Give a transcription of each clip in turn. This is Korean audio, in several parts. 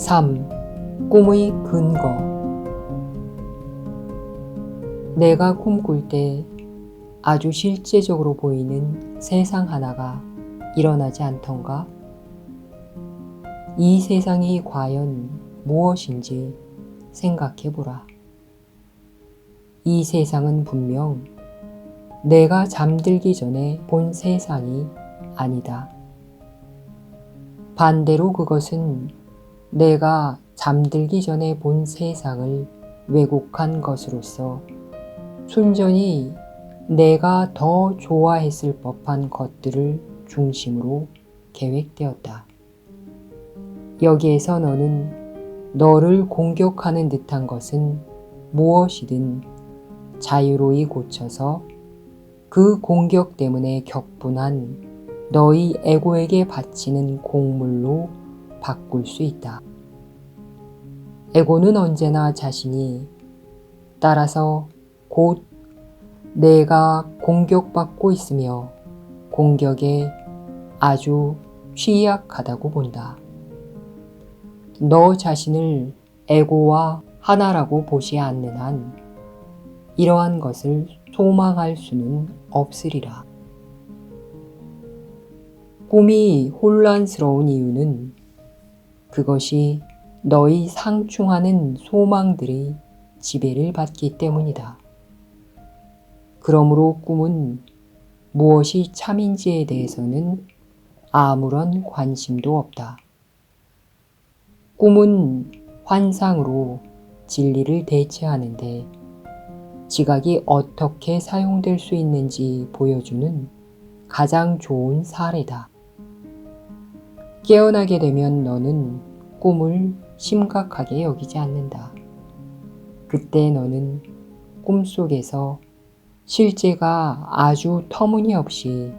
3. 꿈의 근거. 내가 꿈꿀 때 아주 실제적으로 보이는 세상 하나가 일어나지 않던가? 이 세상이 과연 무엇인지 생각해보라. 이 세상은 분명 내가 잠들기 전에 본 세상이 아니다. 반대로 그것은 내가 잠들기 전에 본 세상을 왜곡한 것으로서 순전히 내가 더 좋아했을 법한 것들을 중심으로 계획되었다. 여기에서 너는 너를 공격하는 듯한 것은 무엇이든 자유로이 고쳐서 그 공격 때문에 격분한 너희 에고에게 바치는 곡물로 바꿀 수 있다. 에고는 언제나 자신이 따라서 곧 내가 공격받고 있으며 공격에 아주 취약하다고 본다. 너 자신을 에고와 하나라고 보지 않는 한 이러한 것을 소망할 수는 없으리라. 꿈이 혼란스러운 이유는 그것이 너희 상충하는 소망들의 지배를 받기 때문이다. 그러므로 꿈은 무엇이 참인지에 대해서는 아무런 관심도 없다. 꿈은 환상으로 진리를 대체하는데 지각이 어떻게 사용될 수 있는지 보여주는 가장 좋은 사례다. 깨어나게 되면 너는 꿈을 심각하게 여기지 않는다. 그때 너는 꿈속에서 실제가 아주 터무니없이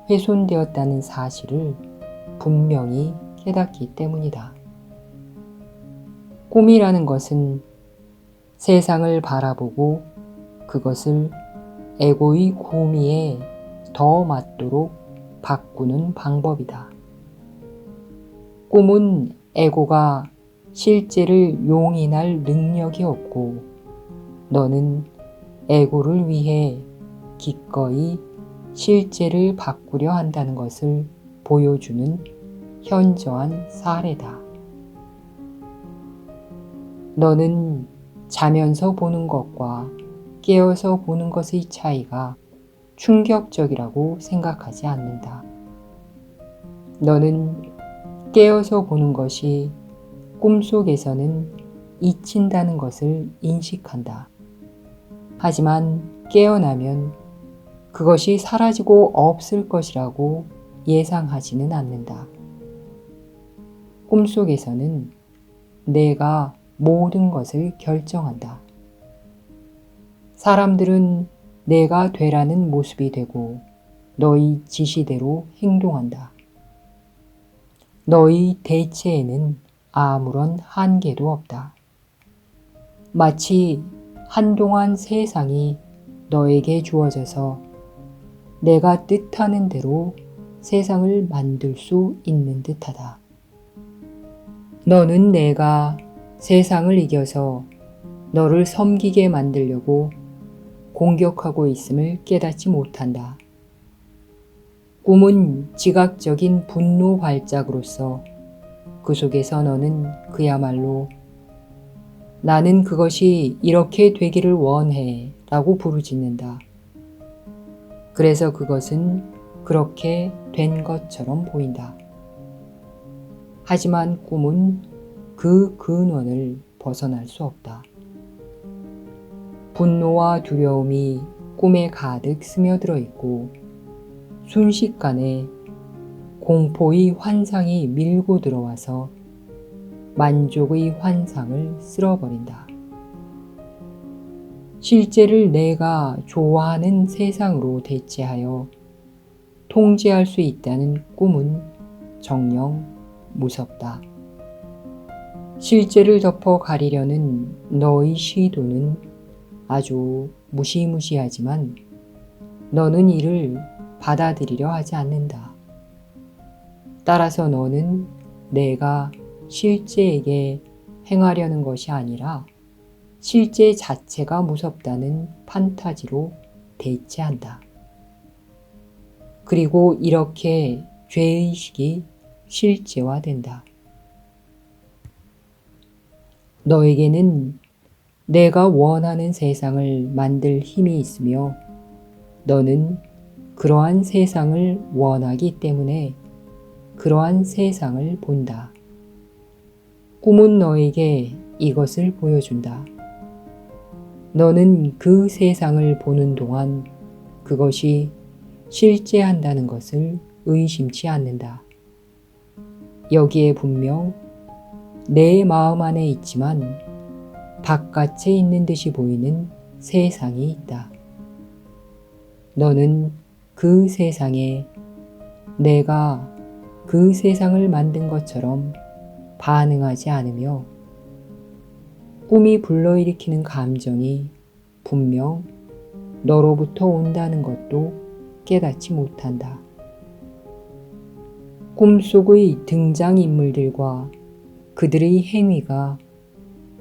훼손되었다는 사실을 분명히 깨닫기 때문이다. 꿈이라는 것은 세상을 바라보고 그것을 에고의 구미에 더 맞도록 바꾸는 방법이다. 꿈은 에고가 실제를 용인할 능력이 없고 너는 에고를 위해 기꺼이 실제를 바꾸려 한다는 것을 보여주는 현저한 사례다. 너는 자면서 보는 것과 깨어서 보는 것의 차이가 충격적이라고 생각하지 않는다. 너는 깨어서 보는 것이 꿈속에서는 잊힌다는 것을 인식한다. 하지만 깨어나면 그것이 사라지고 없을 것이라고 예상하지는 않는다. 꿈속에서는 내가 모든 것을 결정한다. 사람들은 내가 되라는 모습이 되고 너희 지시대로 행동한다. 너희 대체에는 아무런 한계도 없다. 마치 한동안 세상이 너에게 주어져서 내가 뜻하는 대로 세상을 만들 수 있는 듯하다. 너는 내가 세상을 이겨서 너를 섬기게 만들려고 공격하고 있음을 깨닫지 못한다. 꿈은 지각적인 분노 발작으로서 그 속에서 너는 그야말로 나는 그것이 이렇게 되기를 원해 라고 부르짖는다. 그래서 그것은 그렇게 된 것처럼 보인다. 하지만 꿈은 그 근원을 벗어날 수 없다. 분노와 두려움이 꿈에 가득 스며들어 있고 순식간에 공포의 환상이 밀고 들어와서 만족의 환상을 쓸어버린다. 실제를 내가 좋아하는 세상으로 대체하여 통제할 수 있다는 꿈은 정녕 무섭다. 실제를 덮어 가리려는 너의 시도는 아주 무시무시하지만 너는 이를 받아들이려 하지 않는다. 따라서 너는 내가 실제에게 행하려는 것이 아니라 실제 자체가 무섭다는 판타지로 대체한다. 그리고 이렇게 죄의식이 실제화된다. 너에게는 내가 원하는 세상을 만들 힘이 있으며 너는 그러한 세상을 원하기 때문에 그러한 세상을 본다. 꿈은 너에게 이것을 보여준다. 너는 그 세상을 보는 동안 그것이 실제한다는 것을 의심치 않는다. 여기에 분명 내 마음 안에 있지만 바깥에 있는 듯이 보이는 세상이 있다. 너는 그 세상에 내가 그 세상을 만든 것처럼 반응하지 않으며 꿈이 불러일으키는 감정이 분명 너로부터 온다는 것도 깨닫지 못한다. 꿈속의 등장인물들과 그들의 행위가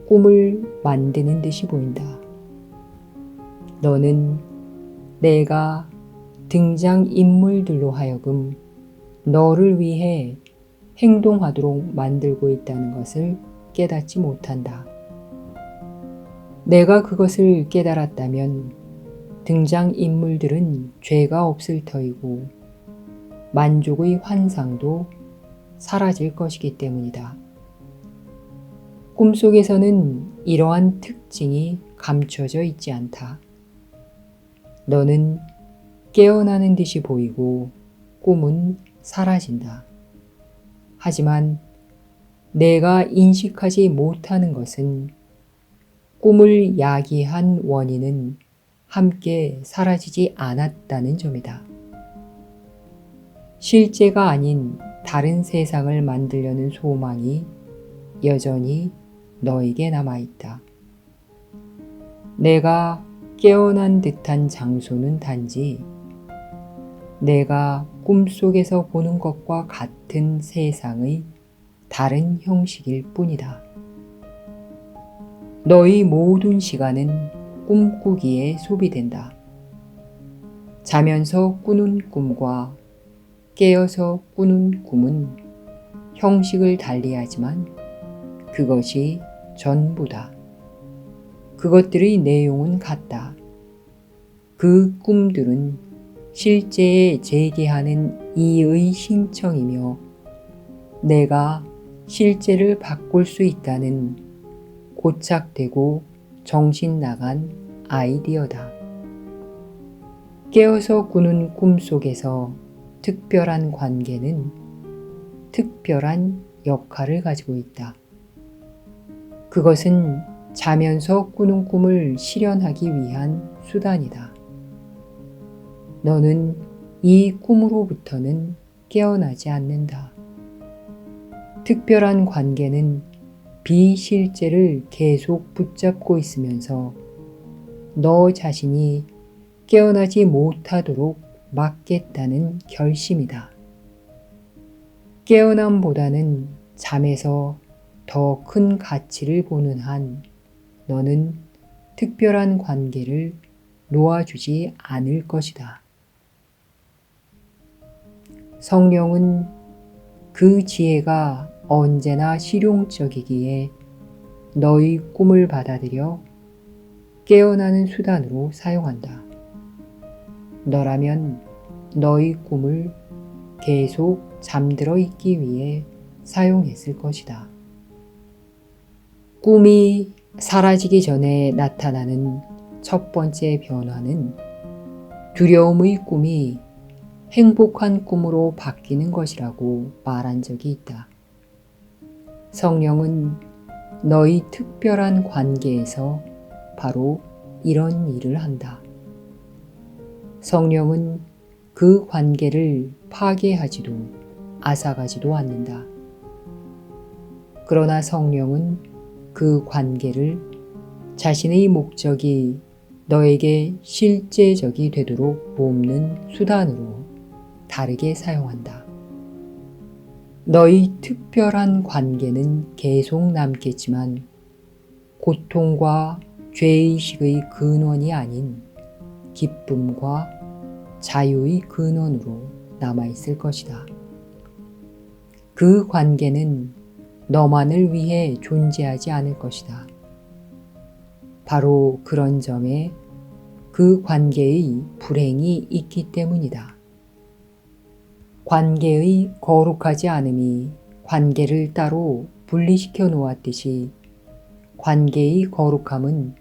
꿈을 만드는 듯이 보인다. 너는 내가 등장인물들로 하여금 너를 위해 행동하도록 만들고 있다는 것을 깨닫지 못한다. 내가 그것을 깨달았다면 등장인물들은 죄가 없을 터이고 만족의 환상도 사라질 것이기 때문이다. 꿈속에서는 이러한 특징이 감춰져 있지 않다. 너는 깨어나는 듯이 보이고 꿈은 사라진다. 하지만 내가 인식하지 못하는 것은 꿈을 야기한 원인은 함께 사라지지 않았다는 점이다. 실제가 아닌 다른 세상을 만들려는 소망이 여전히 너에게 남아있다. 내가 깨어난 듯한 장소는 단지 내가 꿈속에서 보는 것과 같은 세상의 다른 형식일 뿐이다. 너의 모든 시간은 꿈꾸기에 소비된다. 자면서 꾸는 꿈과 깨어서 꾸는 꿈은 형식을 달리하지만 그것이 전부다. 그것들의 내용은 같다. 그 꿈들은 실제에 제기하는 이의 신청이며 내가 실제를 바꿀 수 있다는 고착되고 정신 나간 아이디어다. 깨어서 꾸는 꿈 속에서 특별한 관계는 특별한 역할을 가지고 있다. 그것은 자면서 꾸는 꿈을 실현하기 위한 수단이다. 너는 이 꿈으로부터는 깨어나지 않는다. 특별한 관계는 비실제를 계속 붙잡고 있으면서 너 자신이 깨어나지 못하도록 막겠다는 결심이다. 깨어남보다는 잠에서 더 큰 가치를 보는 한 너는 특별한 관계를 놓아주지 않을 것이다. 성령은 그 지혜가 언제나 실용적이기에 너의 꿈을 받아들여 깨어나는 수단으로 사용한다. 너라면 너의 꿈을 계속 잠들어 있기 위해 사용했을 것이다. 꿈이 사라지기 전에 나타나는 첫 번째 변화는 두려움의 꿈이 행복한 꿈으로 바뀌는 것이라고 말한 적이 있다. 성령은 너의 특별한 관계에서 바로 이런 일을 한다. 성령은 그 관계를 파괴하지도 앗아가지도 않는다. 그러나 성령은 그 관계를 자신의 목적이 너에게 실제적이 되도록 돕는 수단으로 다르게 사용한다. 너희 특별한 관계는 계속 남겠지만 고통과 죄의식의 근원이 아닌 기쁨과 자유의 근원으로 남아있을 것이다. 그 관계는 너만을 위해 존재하지 않을 것이다. 바로 그런 점에 그 관계의 불행이 있기 때문이다. 관계의 거룩하지 않음이 관계를 따로 분리시켜 놓았듯이 관계의 거룩함은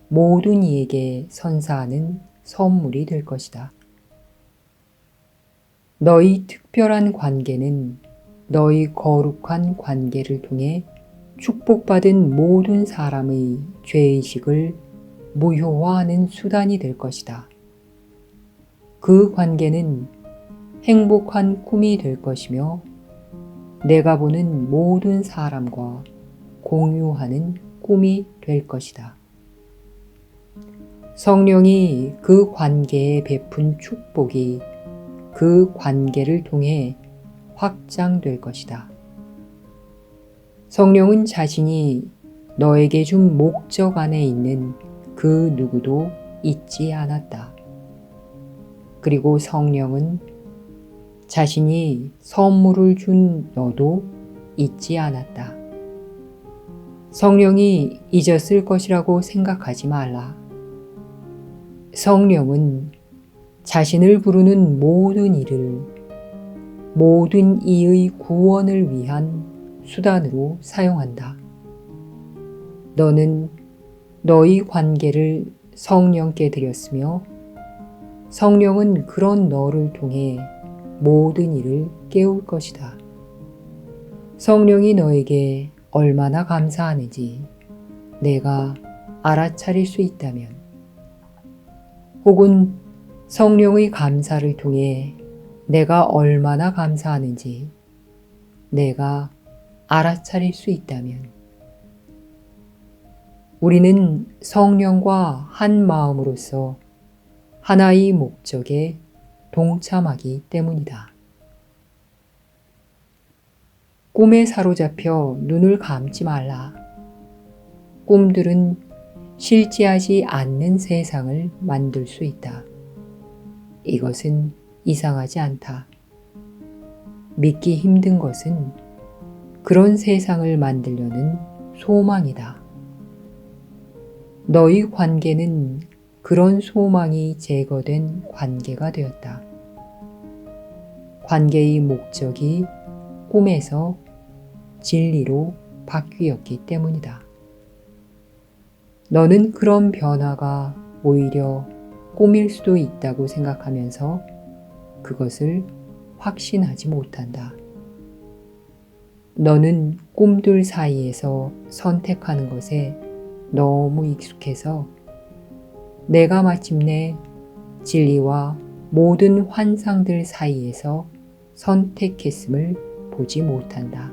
모든 이에게 선사하는 선물이 될 것이다. 너희 특별한 관계는 너희 거룩한 관계를 통해 축복받은 모든 사람의 죄의식을 무효화하는 수단이 될 것이다. 그 관계는 행복한 꿈이 될 것이며 내가 보는 모든 사람과 공유하는 꿈이 될 것이다. 성령이 그 관계에 베푼 축복이 그 관계를 통해 확장될 것이다. 성령은 자신이 너에게 준 목적 안에 있는 그 누구도 잊지 않았다. 그리고 성령은 자신이 선물을 준 너도 잊지 않았다. 성령이 잊었을 것이라고 생각하지 말라. 성령은 자신을 부르는 모든 일을 모든 이의 구원을 위한 수단으로 사용한다. 너는 너희 관계를 성령께 드렸으며 성령은 그런 너를 통해 모든 일을 깨울 것이다. 성령이 너에게 얼마나 감사하는지 내가 알아차릴 수 있다면, 혹은 성령의 감사를 통해 내가 얼마나 감사하는지 내가 알아차릴 수 있다면, 우리는 성령과 한 마음으로서 하나의 목적에 동참하기 때문이다. 꿈에 사로잡혀 눈을 감지 말라. 꿈들은 실제하지 않는 세상을 만들 수 있다. 이것은 이상하지 않다. 믿기 힘든 것은 그런 세상을 만들려는 소망이다. 너희 관계는 그런 소망이 제거된 관계가 되었다. 관계의 목적이 꿈에서 진리로 바뀌었기 때문이다. 너는 그런 변화가 오히려 꿈일 수도 있다고 생각하면서 그것을 확신하지 못한다. 너는 꿈들 사이에서 선택하는 것에 너무 익숙해서 내가 마침내 진리와 모든 환상들 사이에서 선택했음을 보지 못한다.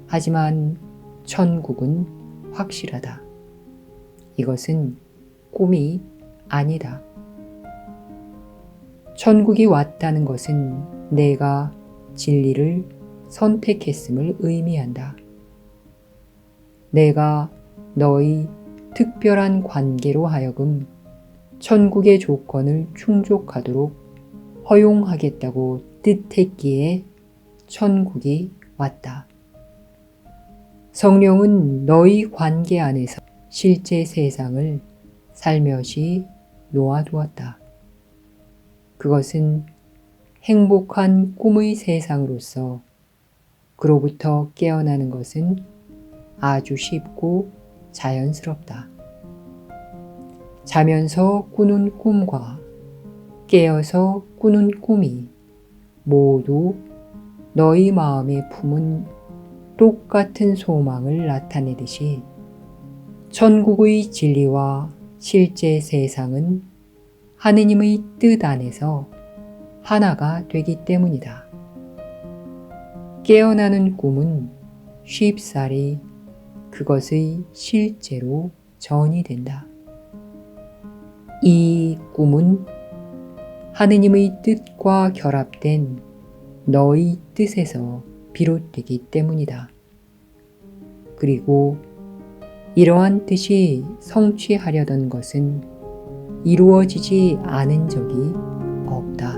하지만 천국은 확실하다. 이것은 꿈이 아니다. 천국이 왔다는 것은 내가 진리를 선택했음을 의미한다. 내가 너의 특별한 관계로 하여금 천국의 조건을 충족하도록 허용하겠다고 뜻했기에 천국이 왔다. 성령은 너희 관계 안에서 실제 세상을 살며시 놓아두었다. 그것은 행복한 꿈의 세상으로서 그로부터 깨어나는 것은 아주 쉽고 자연스럽다. 자면서 꾸는 꿈과 깨어서 꾸는 꿈이 모두 너희 마음에 품은 똑같은 소망을 나타내듯이 천국의 진리와 실제 세상은 하느님의 뜻 안에서 하나가 되기 때문이다. 깨어나는 꿈은 쉽사리 그것의 실제로 전이 된다. 이 꿈은 하느님의 뜻과 결합된 너의 뜻에서 비롯되기 때문이다. 그리고 이러한 뜻이 성취하려던 것은 이루어지지 않은 적이 없다.